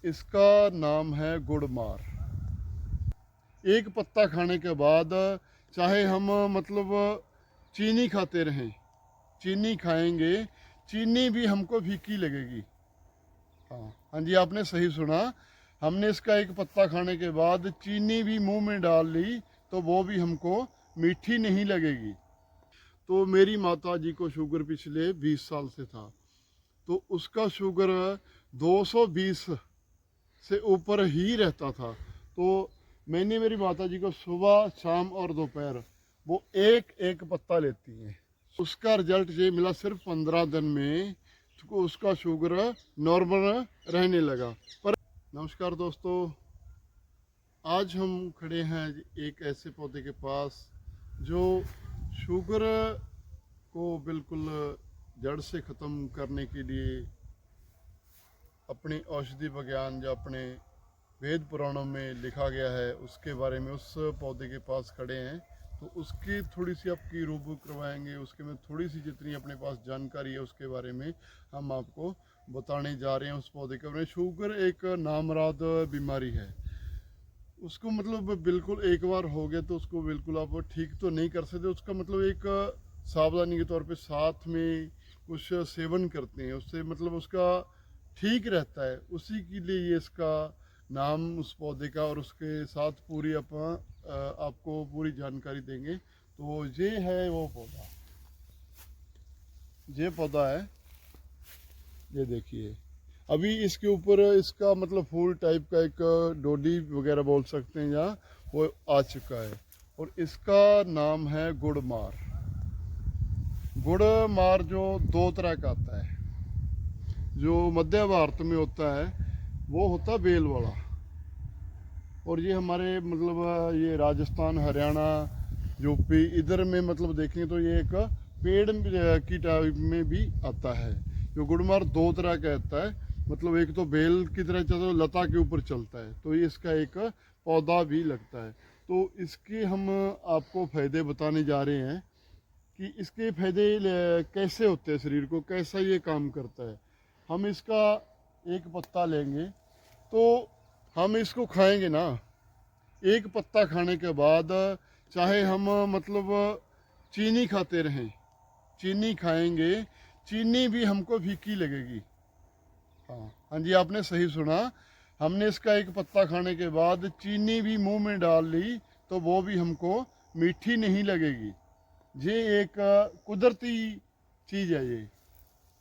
इसका नाम है गुड़मार। एक पत्ता खाने के बाद चाहे हम मतलब चीनी खाते रहें, चीनी खाएंगे, चीनी भी हमको फीकी लगेगी। हाँ हाँ जी, आपने सही सुना। हमने इसका एक पत्ता खाने के बाद चीनी भी मुंह में डाल ली तो वो भी हमको मीठी नहीं लगेगी। तो मेरी माता जी को शुगर पिछले 20 साल से था, तो उसका शुगर 220 से ऊपर ही रहता था। तो मैंने मेरी माता जी को सुबह शाम और दोपहर वो एक एक पत्ता लेती हैं। उसका रिजल्ट ये मिला सिर्फ 15 दिन में, तो उसका शुगर नॉर्मल रहने लगा। पर नमस्कार दोस्तों, आज हम खड़े हैं एक ऐसे पौधे के पास जो शुगर को बिल्कुल जड़ से ख़त्म करने के लिए अपनी औषधि विज्ञान जो अपने वेद पुराणों में लिखा गया है उसके बारे में उस पौधे के पास खड़े हैं। तो उसकी थोड़ी सी आपकी रूबरू करवाएंगे, उसके में थोड़ी सी जितनी अपने पास जानकारी है उसके बारे में हम आपको बताने जा रहे हैं। उस पौधे के बारे में, शुगर एक नामराद बीमारी है। उसको मतलब बिल्कुल एक बार हो गया तो उसको बिल्कुल आप ठीक तो नहीं कर सकते। उसका मतलब एक सावधानी के तौर पे साथ में कुछ सेवन करते हैं, उससे मतलब उसका ठीक रहता है। उसी के लिए ये इसका नाम उस पौधे का, और उसके साथ पूरी आपको पूरी जानकारी देंगे। तो ये है वो पौधा, ये पौधा है, ये देखिए। अभी इसके ऊपर इसका मतलब फूल टाइप का एक डोडी वगैरह बोल सकते हैं या वो आ चुका है, और इसका नाम है गुड़मार। गुड़मार जो दो तरह का आता है, जो मध्य भारत में होता है वो होता है बेल वाला, और ये हमारे मतलब ये राजस्थान, हरियाणा, यूपी इधर में मतलब देखें तो ये एक पेड़ की टाइप में भी आता है। जो गुड़मार दो तरह का आता है, मतलब एक तो बेल की तरह चलता है, लता के ऊपर चलता है, तो ये इसका एक पौधा भी लगता है। तो इसके हम आपको फ़ायदे बताने जा रहे हैं कि इसके फ़ायदे कैसे होते हैं, शरीर को कैसा ये काम करता है। हम इसका एक पत्ता लेंगे तो हम इसको खाएंगे ना, एक पत्ता खाने के बाद चाहे हम मतलब चीनी खाते रहें, चीनी खाएंगे, चीनी भी हमको फीकी लगेगी। हाँ हाँ जी, आपने सही सुना। हमने इसका एक पत्ता खाने के बाद चीनी भी मुंह में डाल ली तो वो भी हमको मीठी नहीं लगेगी। ये एक कुदरती चीज़ है। ये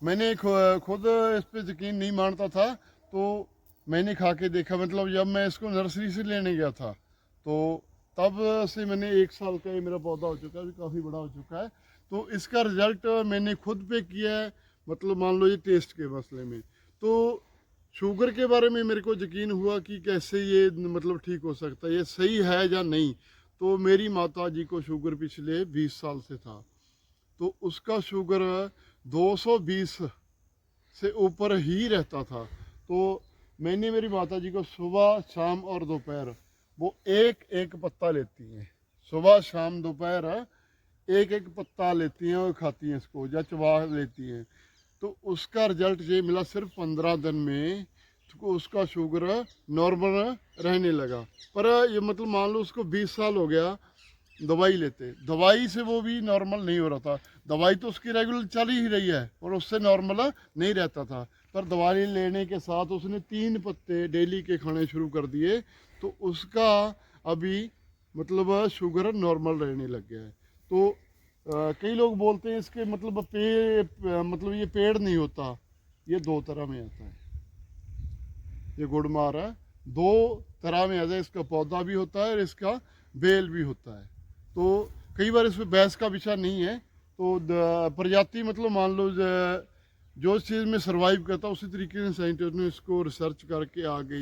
मैंने खुद इस पे यकीन नहीं मानता था, तो मैंने खा के देखा। मतलब जब मैं इसको नर्सरी से लेने गया था तो तब से मैंने 1 साल का ये मेरा पौधा हो चुका है, अभी काफ़ी बड़ा हो चुका है। तो इसका रिज़ल्ट मैंने खुद पे किया है, मतलब मान लो ये टेस्ट के मसले में। तो शुगर के बारे में मेरे को यकीन हुआ कि कैसे ये मतलब ठीक हो सकता है, ये सही है या नहीं। तो मेरी माता जी को शुगर पिछले 20 साल से था, तो उसका शुगर 220 से ऊपर ही रहता था। तो मैंने मेरी माता जी को सुबह शाम और दोपहर वो एक एक पत्ता लेती हैं, सुबह शाम दोपहर एक एक पत्ता लेती हैं और खाती हैं इसको, या चबा लेती हैं। तो उसका रिजल्ट ये मिला सिर्फ 15 दिन में, तो उसका शुगर नॉर्मल रहने लगा। पर ये मतलब मान लो उसको 20 साल हो गया दवाई लेते, दवाई से वो भी नॉर्मल नहीं हो रहा था। दवाई तो उसकी रेगुलर चल ही रही है और उससे नॉर्मल नहीं रहता था। पर दवाई लेने के साथ उसने 3 पत्ते डेली के खाने शुरू कर दिए, तो उसका अभी मतलब शुगर नॉर्मल रहने लग गया है। तो कई लोग बोलते हैं इसके मतलब मतलब ये पेड़ नहीं होता, ये दो तरह में आता है। ये गुड़मार है, दो तरह में आता है। इसका पौधा भी होता है और इसका बेल भी होता है। तो कई बार इसमें बहस का विषय नहीं है। तो प्रजाति मतलब मान लो जो चीज़ में सरवाइव करता है उसी तरीके से साइंटिस्ट ने इसको रिसर्च करके आगे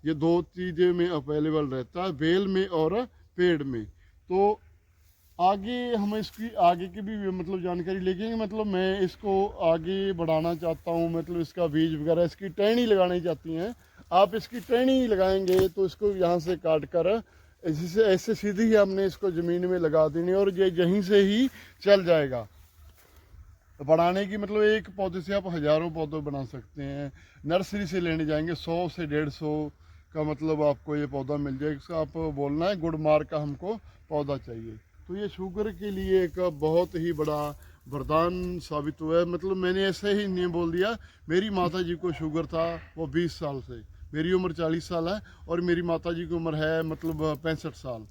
ये दो चीज़ें में अवेलेबल रहता है, बेल में और पेड़ में। तो आगे हम इसकी आगे की भी मतलब जानकारी लेंगे। मतलब मैं इसको आगे बढ़ाना चाहता हूँ, मतलब इसका बीज वगैरह, इसकी टहनी लगानी चाहती हैं आप। इसकी टहनी लगाएंगे तो इसको यहाँ से काट कर ऐसे सीधी ही हमने इसको ज़मीन में लगा देनी और ये यहीं से ही चल जाएगा। बढ़ाने की मतलब एक पौधे से आप हज़ारों पौधे बना सकते हैं। नर्सरी से लेने जाएंगे 100 से 150 का मतलब आपको ये पौधा मिल जाएगा। इसका आप बोलना है गुड मार्क का हमको पौधा चाहिए। तो ये शुगर के लिए एक बहुत ही बड़ा वरदान साबित हुआ है। मतलब मैंने ऐसे ही नहीं बोल दिया, मेरी माता जी को शुगर था वो 20 साल से, मेरी उम्र 40 साल है और मेरी माता जी की उम्र है मतलब 65 साल।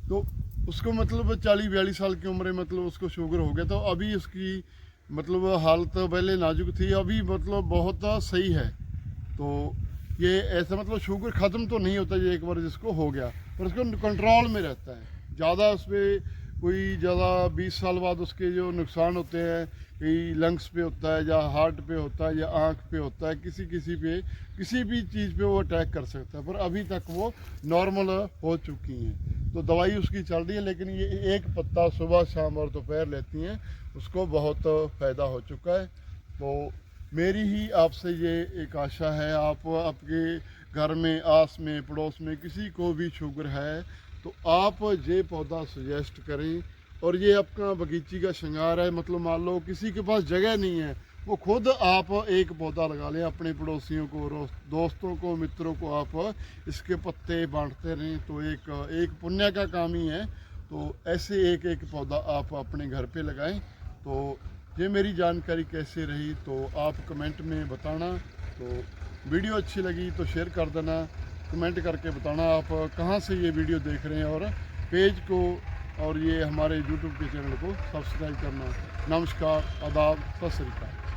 तो उसको मतलब 40-42 साल की उम्र में मतलब उसको शुगर हो गया। तो अभी उसकी मतलब हालत पहले नाजुक थी, अभी मतलब बहुत सही है। तो ये ऐसा मतलब शुगर ख़त्म तो नहीं होता ये एक बार जिसको हो गया, पर उसको कंट्रोल में रहता है। ज़्यादा उस पर कोई ज़्यादा 20 साल बाद उसके जो नुकसान होते हैं, कहीं लंग्स पे होता है या हार्ट पे होता है या आँख पे होता है, किसी किसी पे किसी भी चीज़ पे वो अटैक कर सकता है, पर अभी तक वो नॉर्मल हो चुकी हैं। तो दवाई उसकी चल रही है, लेकिन ये एक पत्ता सुबह शाम और दोपहर लेती हैं, उसको बहुत फ़ायदा हो चुका है। तो मेरी ही आपसे ये एक आशा है, आप आपके घर में, आस में, पड़ोस में किसी को भी शुगर है तो आप ये पौधा सजेस्ट करें। और ये आपका बगीची का श्रृंगार है। मतलब मान लो किसी के पास जगह नहीं है, वो खुद आप एक पौधा लगा लें, अपने पड़ोसियों को, दोस्तों को, मित्रों को आप इसके पत्ते बांटते रहें, तो एक पुण्य का काम ही है। तो ऐसे एक एक पौधा आप अपने घर पे लगाएं। तो ये मेरी जानकारी कैसे रही तो आप कमेंट में बताना। तो वीडियो अच्छी लगी तो शेयर कर देना, कमेंट करके बताना आप कहाँ से ये वीडियो देख रहे हैं, और पेज को और ये हमारे यूट्यूब के चैनल को सब्सक्राइब करना। नमस्कार, आदाब, सत श्री अकाल।